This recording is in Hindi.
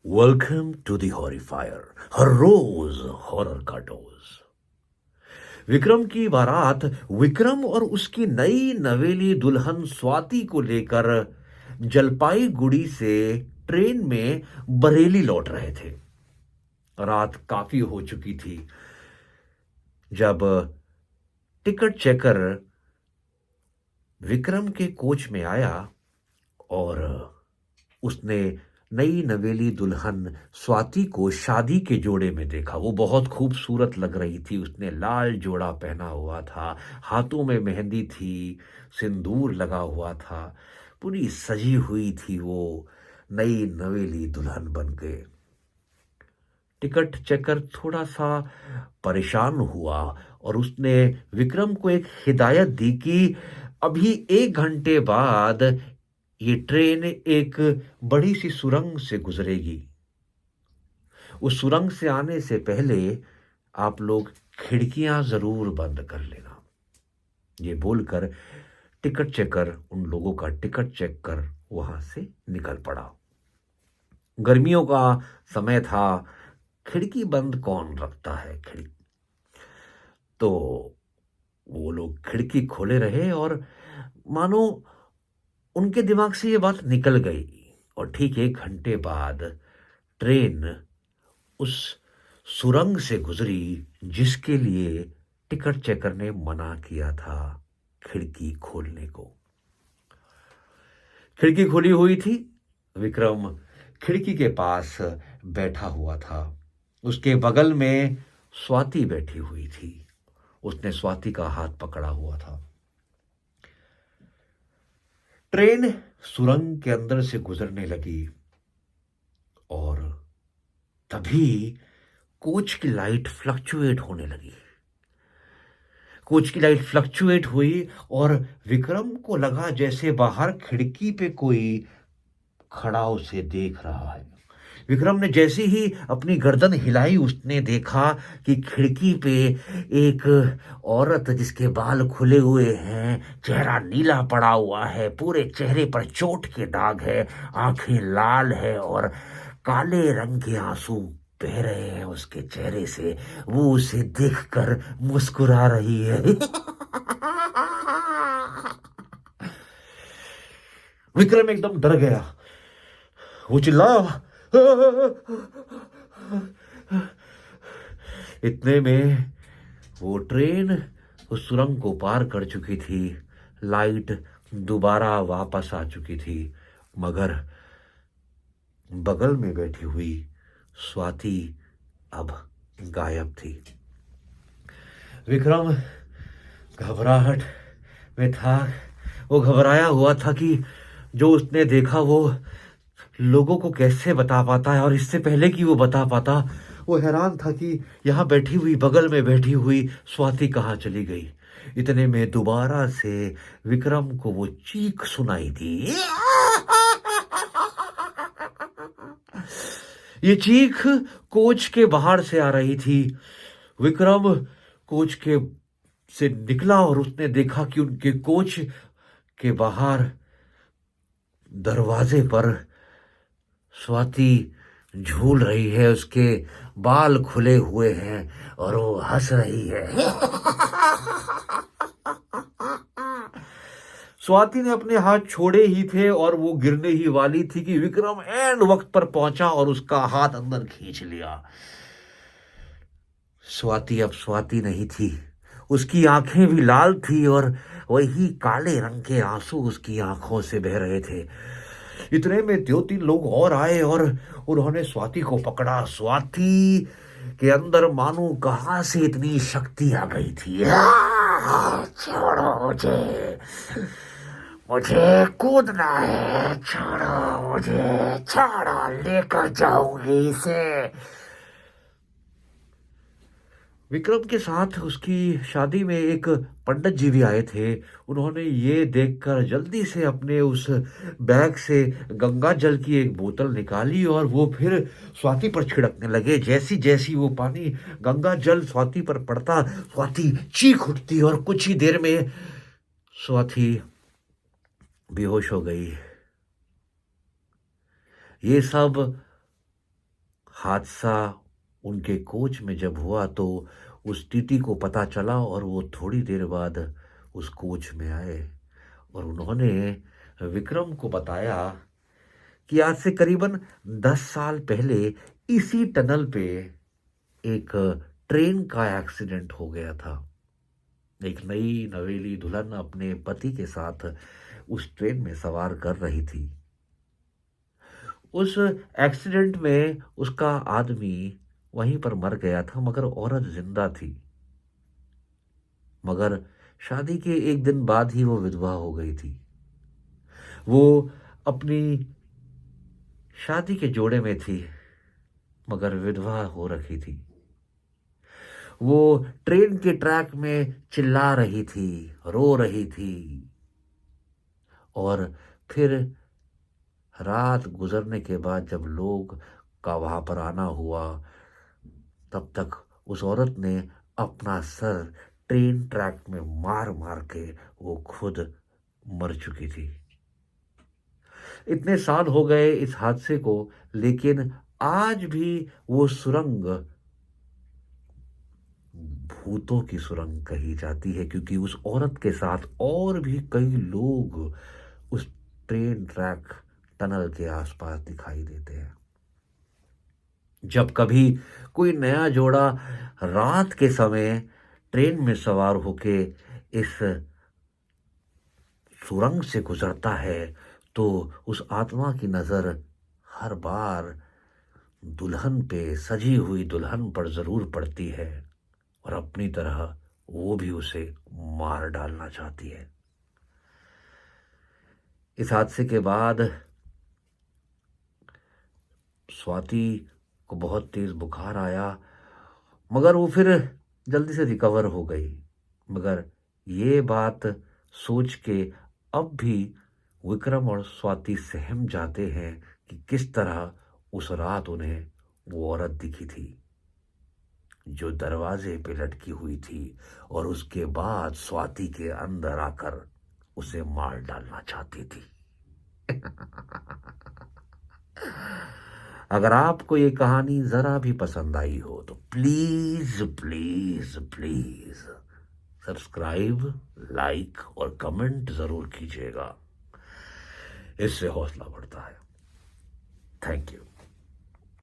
वेलकम टू द हॉरिफायर, हर रोज हॉरर का डोज। विक्रम की बारात विक्रम और उसकी नई नवेली दुल्हन स्वाति को लेकर जलपाईगुड़ी से ट्रेन में बरेली लौट रहे थे। रात काफी हो चुकी थी जब टिकट चेकर विक्रम के कोच में आया और उसने नई नवेली दुल्हन स्वाति को शादी के जोड़े में देखा। वो बहुत खूबसूरत लग रही थी। उसने लाल जोड़ा पहना हुआ था, हाथों में मेहंदी थी, सिंदूर लगा हुआ था, पूरी सजी हुई थी वो नई नवेली दुल्हन बन के। टिकट चेकर थोड़ा सा परेशान हुआ और उसने विक्रम को एक हिदायत दी कि अभी 1 घंटे बाद ये ट्रेन एक बड़ी सी सुरंग से गुजरेगी। उस सुरंग से आने से पहले आप लोग खिड़कियां जरूर बंद कर लेना। ये बोलकर टिकट चेकर उन लोगों का टिकट चेक कर वहां से निकल पड़ा। गर्मियों का समय था, खिड़की बंद कौन रखता है खिड़की। तो वो लोग खिड़की खोले रहे और मानो उनके दिमाग से ये बात निकल गई। और ठीक 1 घंटे बाद ट्रेन उस सुरंग से गुजरी जिसके लिए टिकट चेकर ने मना किया था खिड़की खोलने को। खिड़की खुली हुई थी। विक्रम खिड़की के पास बैठा हुआ था। उसके बगल में स्वाति बैठी हुई थी। उसने स्वाति का हाथ पकड़ा हुआ था। ट्रेन सुरंग के अंदर से गुजरने लगी और तभी कोच की लाइट फ्लक्चुएट होने लगी। कोच की लाइट फ्लक्चुएट हुई और विक्रम को लगा जैसे बाहर खिड़की पे कोई खड़ा उसे देख रहा है। विक्रम ने जैसे ही अपनी गर्दन हिलाई उसने देखा कि खिड़की पे एक औरत जिसके बाल खुले हुए हैं, चेहरा नीला पड़ा हुआ है, पूरे चेहरे पर चोट के दाग है, आंखें लाल है और काले रंग के आंसू बह रहे हैं उसके चेहरे से। वो उसे देखकर मुस्कुरा रही है। विक्रम एकदम डर गया। वो चिल्लाया। इतने में वो ट्रेन उस सुरंग को पार कर चुकी थी। लाइट दोबारा वापस आ चुकी थी, मगर बगल में बैठी हुई स्वाति अब गायब थी। विक्रम घबराहट में था। वो घबराया हुआ था कि जो उसने देखा वो लोगों को कैसे बता पाता है, और इससे पहले कि वो बता पाता वो हैरान था कि यहां बैठी हुई, बगल में बैठी हुई स्वाति कहाँ चली गई। इतने में दोबारा से विक्रम को वो चीख सुनाई दी। ये चीख कोच के बाहर से आ रही थी। विक्रम कोच के से निकला और उसने देखा कि उनके कोच के बाहर दरवाजे पर स्वाति झूल रही है। उसके बाल खुले हुए हैं और वो हंस रही है। स्वाति ने अपने हाथ छोड़े ही थे और वो गिरने ही वाली थी कि विक्रम एंड वक्त पर पहुंचा और उसका हाथ अंदर खींच लिया। स्वाति अब स्वाति नहीं थी। उसकी आंखें भी लाल थी और वही काले रंग के आंसू उसकी आंखों से बह रहे थे। इतने में 2-3 लोग और आए और उन्होंने स्वाति को पकड़ा। स्वाति के अंदर मानो कहां से इतनी शक्ति आ गई थी। छोड़ो मुझे, मुझे कूदना है, छोड़ो मुझे, छोड़ो, लेकर जाऊंगी इसे। विक्रम के साथ उसकी शादी में एक पंडित जी भी आए थे। उन्होंने ये देखकर जल्दी से अपने उस बैग से गंगा जल की एक बोतल निकाली और वो फिर स्वाति पर छिड़कने लगे। जैसी जैसी वो पानी, गंगा जल स्वाति पर पड़ता, स्वाति चीख उठती और कुछ ही देर में स्वाति बेहोश हो गई। ये सब हादसा उनके कोच में जब हुआ तो उस टीटी को पता चला और वो थोड़ी देर बाद उस कोच में आए और उन्होंने विक्रम को बताया कि आज से करीबन 10 साल पहले इसी टनल पे एक ट्रेन का एक्सीडेंट हो गया था। एक नई नवेली दुल्हन अपने पति के साथ उस ट्रेन में सवार कर रही थी। उस एक्सीडेंट में उसका आदमी वहीं पर मर गया था मगर औरत जिंदा थी। मगर शादी के एक दिन बाद ही वो विधवा हो गई थी। वो अपनी शादी के जोड़े में थी मगर विधवा हो रखी थी। वो ट्रेन के ट्रैक में चिल्ला रही थी, रो रही थी और फिर रात गुजरने के बाद जब लोग का वहां पर आना हुआ तब तक उस औरत ने अपना सर ट्रेन ट्रैक में मार मार के वो खुद मर चुकी थी। इतने साल हो गए इस हादसे को, लेकिन आज भी वो सुरंग भूतों की सुरंग कही जाती है क्योंकि उस औरत के साथ और भी कई लोग उस ट्रेन ट्रैक टनल के आसपास दिखाई देते हैं। जब कभी कोई नया जोड़ा रात के समय ट्रेन में सवार होके इस सुरंग से गुजरता है तो उस आत्मा की नजर हर बार दुल्हन पे, सजी हुई दुल्हन पर जरूर पड़ती है और अपनी तरह वो भी उसे मार डालना चाहती है। इस हादसे के बाद स्वाति को बहुत तेज बुखार आया मगर वो फिर जल्दी से रिकवर हो गई। मगर ये बात सोच के अब भी विक्रम और स्वाति सहम जाते हैं कि किस तरह उस रात उन्हें वो औरत दिखी थी जो दरवाजे पे लटकी हुई थी और उसके बाद स्वाति के अंदर आकर उसे मार डालना चाहती थी। अगर आपको ये कहानी जरा भी पसंद आई हो तो please please please subscribe, like और कमेंट जरूर कीजिएगा। इससे हौसला बढ़ता है। Thank you.